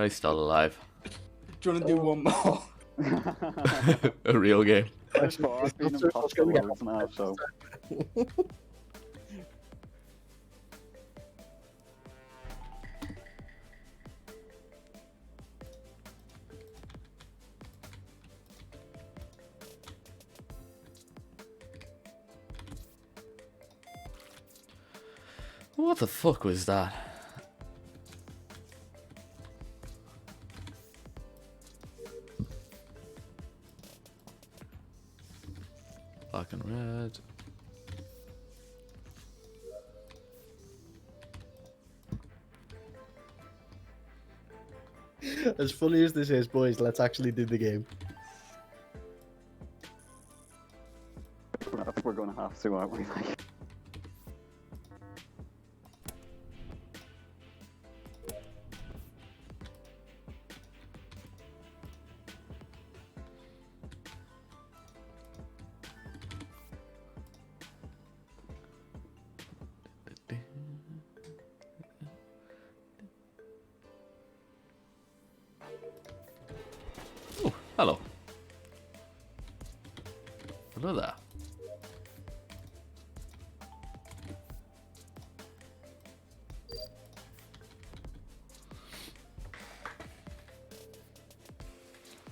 He's still alive. Do you want to do one more? A real game. I've been in pasta loads now, so... What the fuck was that? Black and red. As funny as this is, boys, let's actually do the game. I think we're gonna have to, aren't we? Oh, hello. Hello there.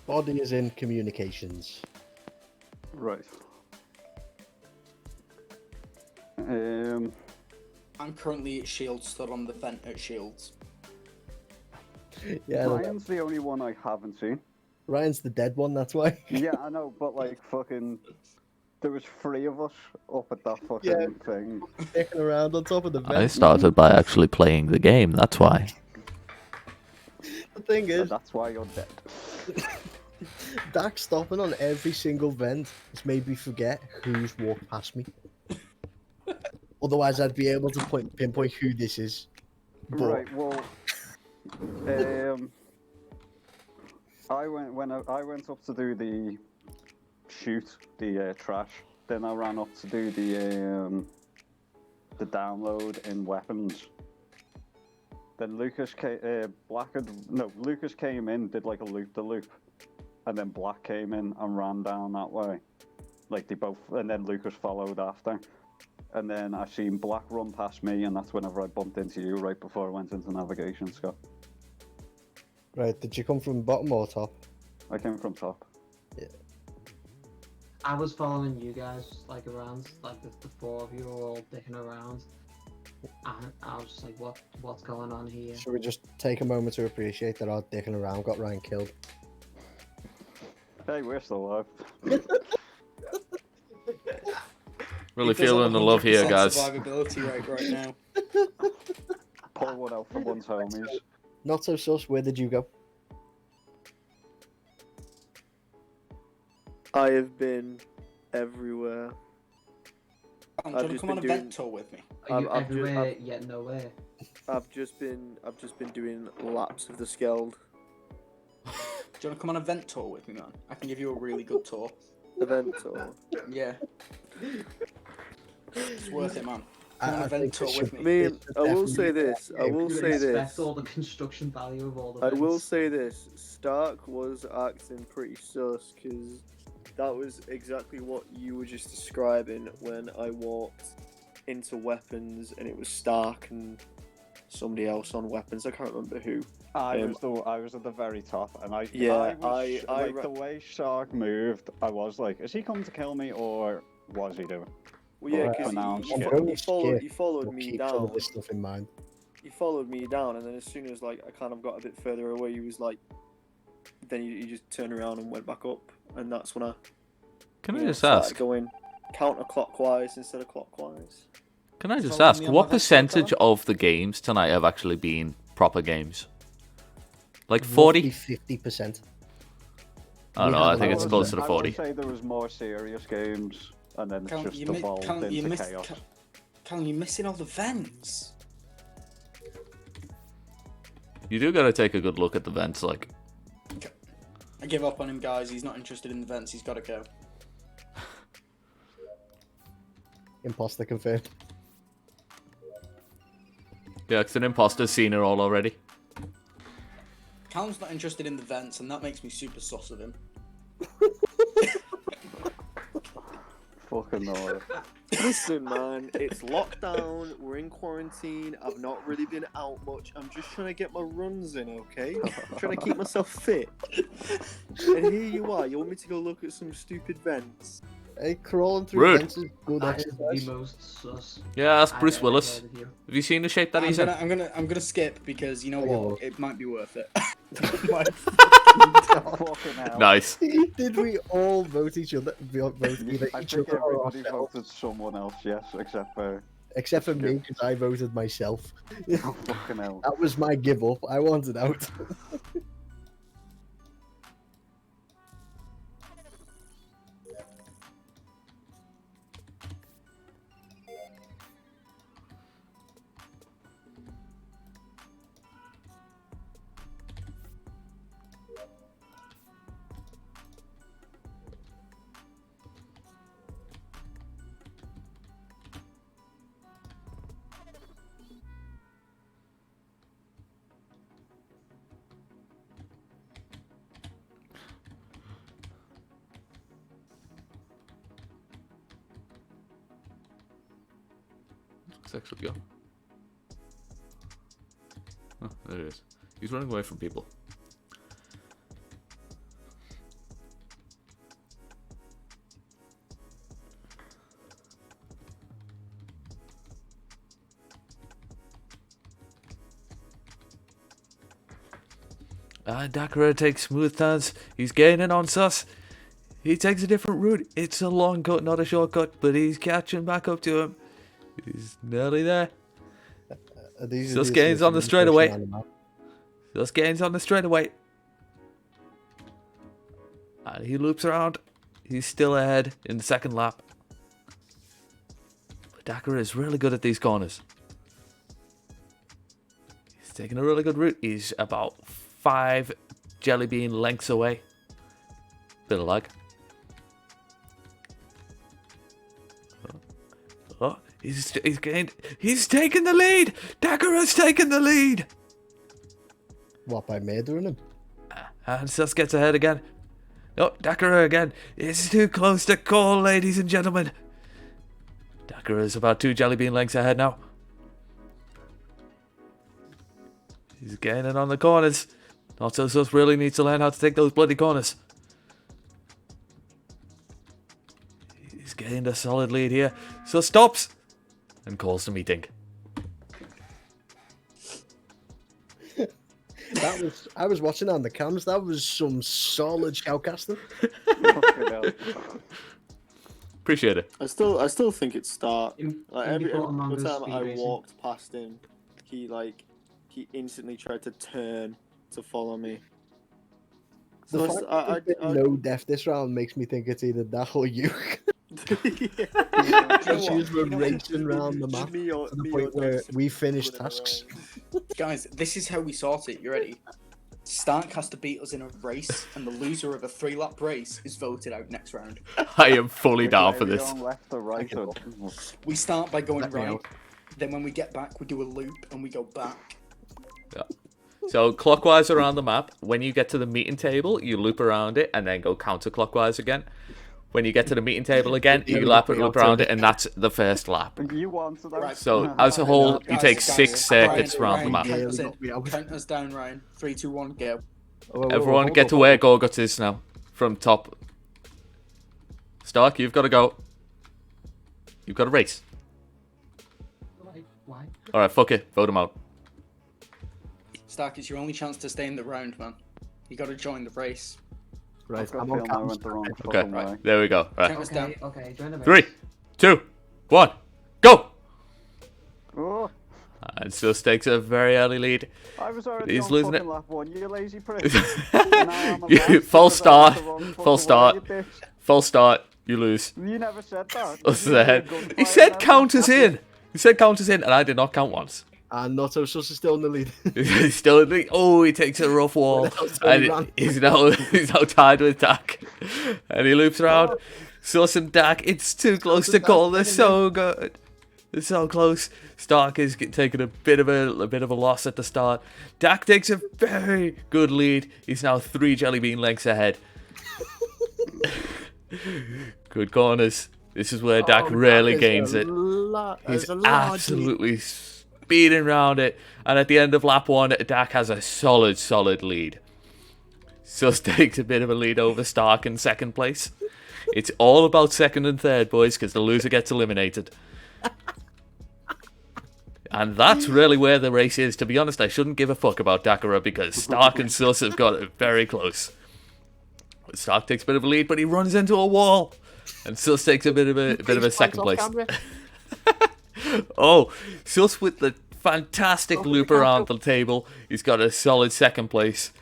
Body is in communications. Right. I'm currently at Shields, stood on the vent at Shields. Yeah, Ryan's the only one I haven't seen. Ryan's the dead one, that's why. Yeah, I know, but like fucking... There was 3 of us up at that fucking thing. Sticking around on top of the vent. I started by actually playing the game, that's why. The thing So is, that's why you're dead. Dak stopping on every single vent has made me forget who's walked past me. Otherwise, I'd be able to pinpoint who this is. But Right, well... I went up to do the trash. Then I ran up to do the download in weapons. Then Lucas came in, did like a loop-the-loop, and then Black came in and ran down that way. Like they both, and then Lucas followed after. And then I seen Black run past me, and that's whenever I bumped into you right before I went into navigation, Scott. right, did you come from bottom or top? I came from top. Yeah. I was following you guys like around, like the 4 of you were all dicking around, and I was just like, what's going on here? Should we just take a moment to appreciate that our dicking around got Ryan killed? Hey, we're still alive. Really feeling the love here, guys. Survivability rate right now. Pull one out for one's homies. Not so sus, where did you go? I have been everywhere. Do you want to just come on a been vent tour with me? Are you I've ju- everywhere yet nowhere? I've just been doing laps of the Skeld. Do you want to come on a vent tour with me, man? I can give you a really good tour. Event or Yeah. It's worth it, man. Come on I a vent think tour it with should me. I mean, I will say this. I will You say expect this. all the construction value of all the I vents. will say this. Stark was acting pretty sus because that was exactly what you were just describing when I walked into weapons and it was Stark and somebody else on weapons. I can't remember who. I was at the very top, and Yeah, the way Shark moved, I was like, is he coming to kill me, or was he doing? Well, yeah, Well, because now I'm you, scared. you followed We'll me keep some of down. this stuff in mind. You followed me down, and then as soon as like I kind of got a bit further away, you was like, then you just turned around and went back up, and that's when I Can I you know, just started ask? going counterclockwise instead of clockwise. Can I just Follow ask, me on what my vent tour, percentage of the games tonight have actually been proper games? Like 40? 50%. I don't know, I think it's closer to I 40. would say there was more serious games, and then it's just you evolved into chaos. Callum, you're missing all the vents. You do gotta take a good look at the vents, like. I give up on him, guys. He's not interested in the vents. He's got to go. Imposter confirmed. Yeah, 'cause an imposter's seen her all already. Callum's not interested in the vents, and that makes me super sus of him. Fucking no. Listen, man, it's lockdown. We're in quarantine. I've not really been out much. I'm just trying to get my runs in, okay? I'm trying to keep myself fit. And here you are. You want me to go look at some stupid vents? Hey, crawling through Rude. vents is good That is exercise. the most sus. Yeah, that's I've Bruce ever Willis. heard of you. Have you seen the shape that I'm he's in? gonna skip because you know Okay, what? well. It might be worth it. Fucking hell. Nice. Did we all vote each other? Vote either I each think other or everybody ourselves? voted someone else, yes, except for Except for me, because I voted myself. oh, fucking hell. That was my give up. I wanted out. Let's actually go. Oh, there it is. He's running away from people. Dakara takes smooth turns. He's gaining on Sus. He takes a different route. It's a long cut, not a shortcut, but he's catching back up to him. He's nearly there. These are Sus the gains on the assistants straightaway. pushing on the map. Sus gains on the straightaway. And he loops around. He's still ahead in the second lap. But Dakara is really good at these corners. He's taking a really good route. He's about 5 jelly bean lengths away. Bit of lag. Oh, he's gained. He's taken the lead. Dakara's taken the lead. What, by murdering him? And Sus gets ahead again. Oh, Dakara again. It's too close to call, ladies and gentlemen. Dakara is about 2 jelly bean lengths ahead now. He's gaining on the corners. Not so Sus really needs to learn how to take those bloody corners. He's gained a solid lead here. Sus stops and calls the meeting. I was watching on the cams. That was some solid shoutcasting. Fucking hell. Appreciate it. I still think it's Stark. In- Like in every before Among Us time speed I racing. walked past him, he instantly tried to turn to follow me. The So fact I, that there's no death this round makes me think it's either that or you. yeah. Because we're racing round the map to to the point where we finish tasks. Guys, this is how we sort it. You ready? Stark has to beat us in a race, and the loser of a 3-lap race is voted out next round. I am fully down Are for we this. going left or right? Or... We start by going Let me right, out. then when we get back, we do a loop, and we go back. So clockwise around the map. When you get to the meeting table, you loop around it and then go counterclockwise again. When you get to the meeting table again, you loop around it, and that's the first lap. You answer that. Right. So as a whole, you Guys, take guys, 6 circuits Ryan, around the Ryan, map. count us Yeah, in. we got- Count us down, Ryan. 3, 2, 1, go. Everyone get to where Gorgut is now. From top. Stark, you've got to go. You've got to race. Why? Alright, fuck it. Vote him out. Stark, it's your only chance to stay in the round, man. You got to join the race. Right, I've got I'm a on feeling I cams. went the wrong Okay, fucking way. there we go. Right. Count us down. Okay, join the race. 3, 2, 1, go! Oh, And Sus takes a very early lead. I was already He's on losing fucking it. lap 1, you lazy prick. Now I'm a You- last false because I went start, the wrong fucking false way, start. you bitch. Full start, you lose. You never said that. Us You were ahead. gunfighting He said them. count us in. He said count us in, and I did not count once. And Notto Sus is still in the lead. He's still in the. Oh, he takes a rough wall, Tony and ran. he's now tied with Dak, and he loops around. Sus and Dak, it's too close to call. They're so good. It's so close. Stark is taking a bit of a loss at the start. Dak takes a very good lead. He's now 3 jelly bean lengths ahead. Good corners. This is where Dak really gains it. He's absolutely speeding around it. And at the end of lap 1, Dak has a solid lead. Sus takes a bit of a lead over Stark in second place. It's all about second and third, boys, because the loser gets eliminated. And that's really where the race is. To be honest, I shouldn't give a fuck about Dakara because Stark and Sus have got it very close. Stark takes a bit of a lead, but he runs into a wall. And Sus takes a bit of a second place. Oh, Sus with the fantastic loop around the table. He's got a solid second place.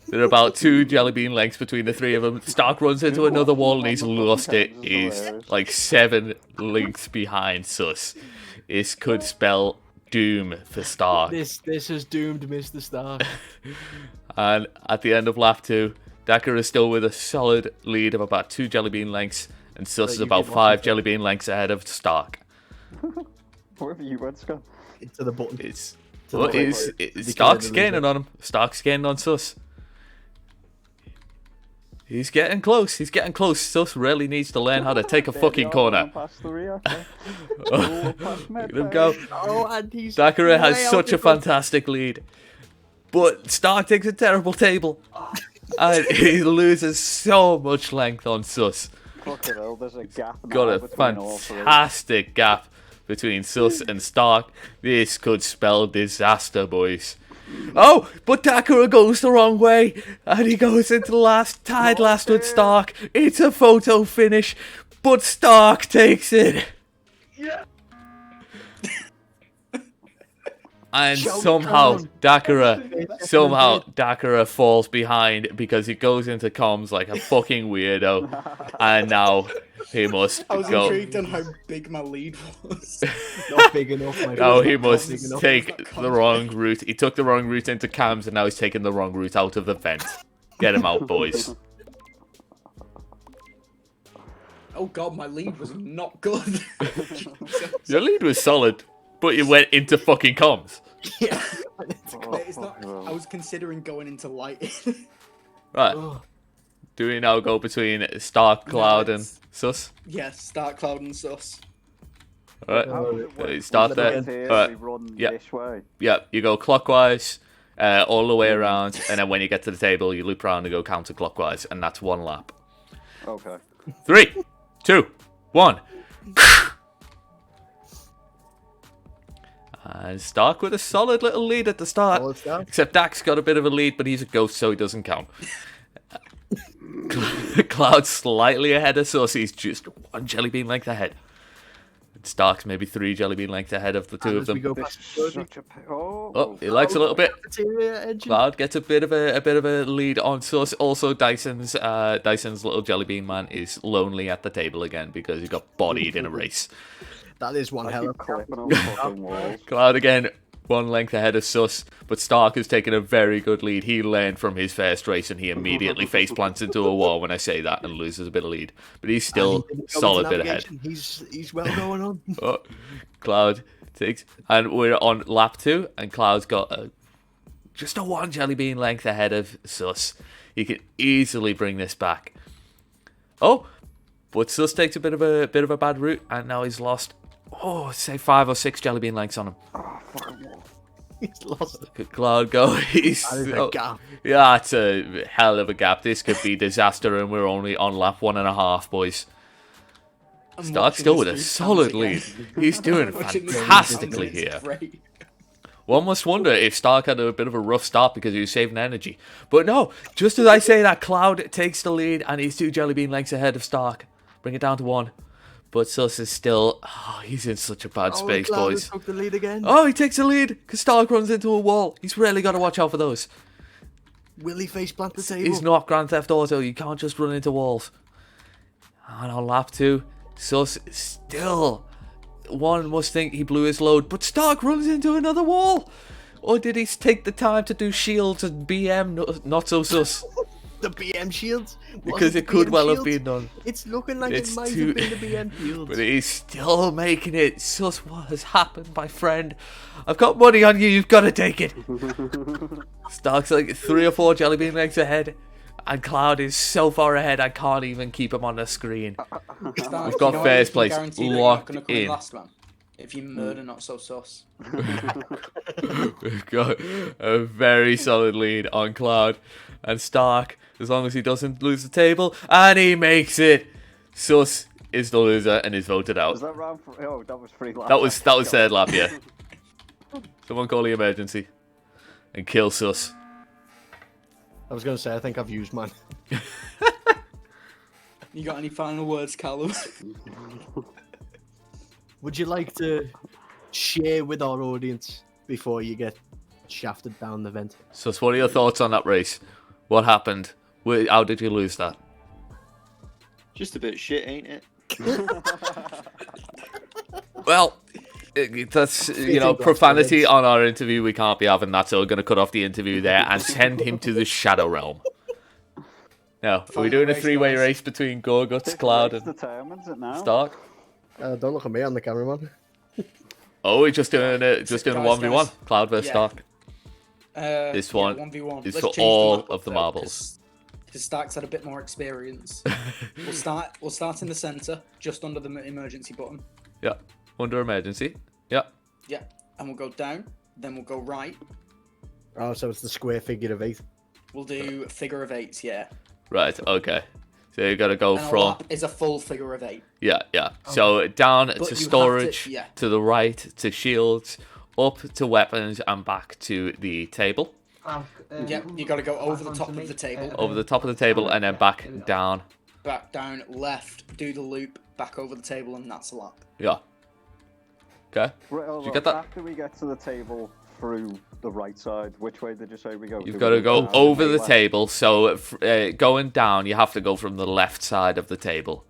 There are about 2 jelly bean lengths between the 3 of them. Stark runs into another wall and he's lost it. He's like 7 lengths behind Sus. This could spell doom for Stark. This is doomed, Mr. Stark. And at the end of lap 2, Dakar is still with a solid lead of about 2 jelly bean lengths, and Sus is about 5 jelly bean lengths ahead of Stark. Wherever you went, Scott. To the button. Stark's gaining on him. Stark's gaining on Sus. He's getting close. Sus really needs to learn how to take a fucking corner. Look at him go. Dakara has such a fantastic lead. But Stark takes a terrible table. And he loses so much length on Sus. Fucking hell, there's a gap. Got a fantastic gap between Sus and Stark. This could spell disaster, boys. Oh, but Dakara goes the wrong way, and he goes into tied last with Stark. It's a photo finish, but Stark takes it. Yeah. And somehow Dakara falls behind because he goes into comms like a fucking weirdo, and now he must I was go. intrigued on how big my lead was. Not big enough, my No, friend. he Not must big enough. take the wrong route. He took the wrong route into cams, and now he's taking the wrong route out of the vent. Get him out, boys. Oh god, my lead was not good. Your lead was solid, but you went into fucking comms. Yeah. It's not, I was considering going into light. Right. Oh, Do we now go between Stark, Cloud, and it's- Sus? Yes, Stark Cloud and Sus. Alright. Start there. Here, Alright. we run Yeah. this way. Yeah, you go clockwise all the way around, and then when you get to the table, you loop around and go counterclockwise, and that's 1 lap. Okay. 3, 2, 1. And Stark with a solid little lead at the start. solid start. Except Dak's got a bit of a lead, but he's a ghost, so he doesn't count. Cloud slightly ahead of Sus. He's just 1 jelly bean length ahead. And Stark's maybe 3 jelly bean lengths ahead of the 2 of As we them. go This past is such a Oh, he likes a little bit. cafeteria engine. Cloud gets a bit of a lead on Sus. Also, Dyson's little jelly bean man is lonely at the table again because he got bodied in a race. That is one hell of a clipping on fucking walls. Cloud again, 1 length ahead of Sus, but Stark has taken a very good lead. He learned from his first race and he immediately face plants into a wall when I say that and loses a bit of lead. But he's still solid bit ahead. He's well going on. Oh, Cloud takes, and we're on lap 2, and Cloud's got just a 1 jelly bean length ahead of Sus. He could easily bring this back. Oh, but Sus takes a bit of a bad route, and now he's lost. Oh, say 5 or 6 jelly bean lengths on him. He's lost it. Could Cloud go? He's That is a gap. yeah, it's a hell of a gap. This could be disaster, and we're only on lap 1.5, boys. I'm Stark watching still this with a dude solid bounce lead. again. He's doing I'm watching this dude fantastically bounce, here. it's great. One must wonder if Stark had a bit of a rough start because he was saving energy. But no, just as I say that, Cloud takes the lead and he's 2 jelly bean lengths ahead of Stark. Bring it down to 1. But Sus is still... Oh, he's in such a bad space, Cloud boys. took the lead again. Oh, he takes the lead because Stark runs into a wall. He's really got to watch out for those. Will he face plant the table? It's not Grand Theft Auto. You can't just run into walls. And on lap 2, Sus still... One must think he blew his load, but Stark runs into another wall. Or did he take the time to do shields and BM? Not so sus. The BM shields. Because it could well have been done. It's looking like It's it might too- have been the BM shields. But he's still making it. Sus, what has happened, my friend? I've got money on you. You've got to take it. Stark's like 3 or 4 jelly bean legs ahead, and Cloud is so far ahead I can't even keep him on the screen. Stark, We've got you know first I can place guarantee that you're not locked gonna come in in. last, man. If you murder, not so sus. We've got a very solid lead on Cloud and Stark, as long as he doesn't lose the table, and he makes it. Sus is the loser and is voted Was out. that round? Oh, that was 3 laps. That was third lap, yeah. Someone call the emergency and kill Sus. I was going to say, I think I've used mine. You got any final words, Callum? Would you like to share with our audience before you get shafted down the vent? Sus, what are your thoughts on that race? What happened? How did you lose that? Just a bit shit, ain't it? Well, that's, you know, profanity on our interview. We can't be having that, so we're going to cut off the interview there and send him to the Shadow Realm. Now, are we doing a 3-way race between Gorguts, Cloud, and determines it now. Stark? Don't look at me, I'm the cameraman. Oh, we're just doing a Guys, 1v1, Cloud versus yeah. Stark. This one 1v1. is Let's for change the all map up, of the though, marbles. Because Stark's had a bit more experience. We'll start in the centre, just under the emergency button. Yeah, under emergency. Yeah. Yeah, and we'll go down. Then we'll go right. Oh, so it's the square figure of 8. We'll do figure of 8s, yeah. Right. Okay. So you got to go And a from lap is a full figure of 8. yeah. So down But you to have storage, to- yeah. to the right to shields, up to weapons, and back to the table. Yeah, you got to go over the top of the table. Over the top of the table and then back down. Back down, left, do the loop, back over the table, and that's a lap. Yeah. Okay. Right, Did you get that? After we get to the table through the right side, which way did you say we go? You've Do got we to go down over and the left? table. So going down, you have to go from the left side of the table.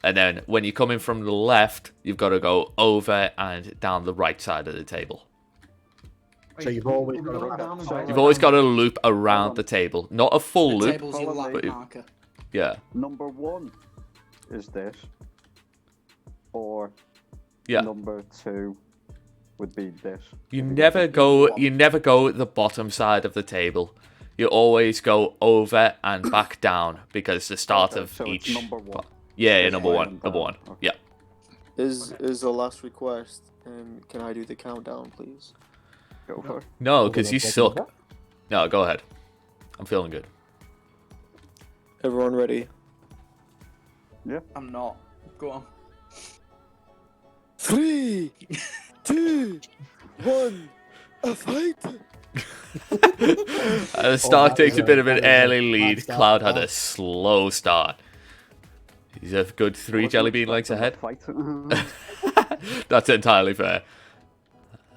And then when you come in from the left, you've got to go over and down the right side of the table. So you've always got to go look down and so back. You've always got to loop around the table. Not a full The loop. table's your lap But you- marker. Yeah. Number 1 is this, or Yeah. number 2 would be this. You If you never get go the bottom side of the table. You always go over and back down because the start Okay, of so it's each number 1. Yeah, number way one. and Number down. one. Okay. Yeah. Is the last request? Can I do the countdown, please? Go for it. No, because you suck. No, go ahead. I'm feeling good. Everyone ready? I'm not. Go on. 3, 2, 1, a fight! Stark takes a that- bit of an that was a early bad lead. start. Cloud had a slow start. He's a good 3 jelly bean legs ahead. Fight. That's entirely fair.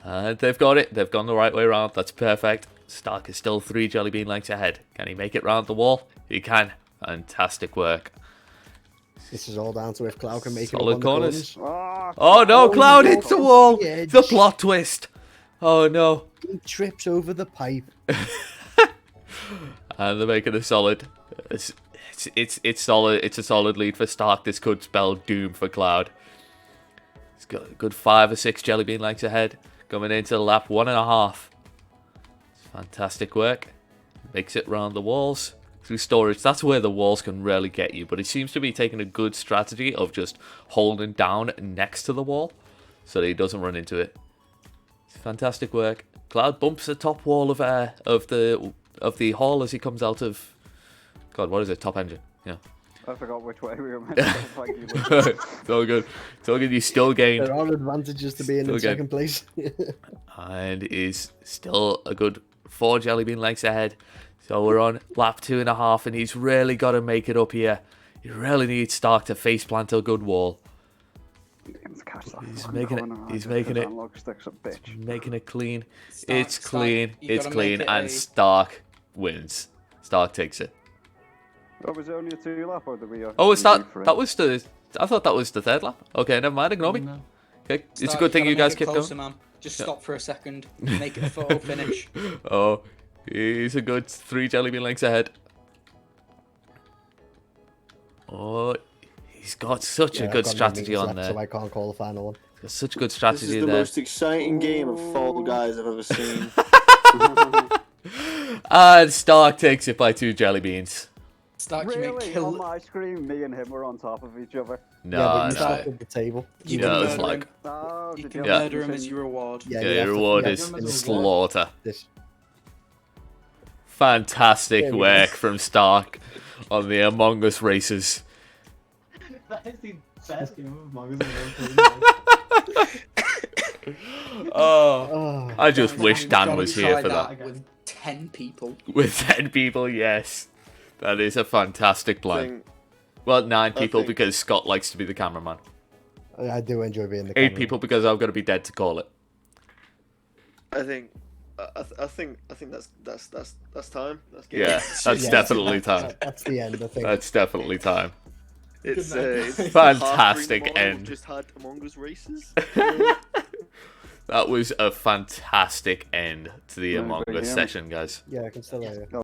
They've got it. They've gone the right way around. That's perfect. Stark is still 3 jelly bean legs ahead. Can he make it round the wall? He can. Fantastic work. This is all down to if Cloud can make it up Solid on the corners. corners. Oh no, Cloud hits the wall. the edge. The plot twist. Oh no. He trips over the pipe. And they're making a solid. It's solid. It's a solid lead for Stark. This could spell doom for Cloud. He's got a good 5 or 6 jelly bean legs ahead. Coming into lap 1.5. It's fantastic work. Makes it round the walls through storage. That's where the walls can really get you. But he seems to be taking a good strategy of just holding down next to the wall so that he doesn't run into it. It's fantastic work. Cloud bumps the top wall of the hall as he comes out of. God, what is it? Top engine. Yeah. I forgot which way we were meant to go. Thank you. It's all good. It's all good. You still gained. There are advantages to being in Okay. second place. And is still a good 4 jelly bean legs ahead. So we're on lap 2.5, and he's really got to make it up here. He really needs Stark to face plant a good wall. He's making it. He's making it. Making it clean. It's clean. you It's gotta clean, make it and a- Stark wins. Stark takes it. Oh, was it only a 2 lap or did we? Oh, it's we do that. 3? That was the. I thought that was the 3rd lap. Okay, never mind. Ignore me. No. Okay, it's a Stark, good thing gotta you make guys it kept closer, going. Man. Just stop for a second. Make it a photo finish. Oh, he's a good 3 jelly bean lengths ahead. Oh, he's got such a Yeah, I've good got no strategy minutes on left, there. so I can't call the final one. He's got such good This strategy is the there. most exciting game of Fall Guys I've ever seen. And Stark takes it by 2 jelly beans. Stark, you may Really? On kill. my screen, me and him were on top of each other. No, yeah, but you no. started the table. You Yeah, can it's murder like- him. Oh, You did can you Yeah. murder him as your reward. Yeah, Yeah, you your have to- reward you have is to finish slaughter. this. Fantastic There we work go. from Stark on the Among Us races. That is the best game of Among Us I've ever played. Oh, Oh, I just Guys, wish you've Dan gotta was try here for that. with 10 people. With 10 people, yes. That is a fantastic plan. Thing. Well, 9 people think- because Scott likes to be the cameraman. I do enjoy being the 8 cameraman. people because I'm going to be dead to call it. I think that's time. That's game. Yeah, that's Yeah, definitely time. That's the end, I think. That's definitely time. It's Good Fantastic half-stream tomorrow, end. we've just had Among Us races. That was a fantastic end to the Yeah, Among very Us him. session, guys. Yeah, I can still hear you.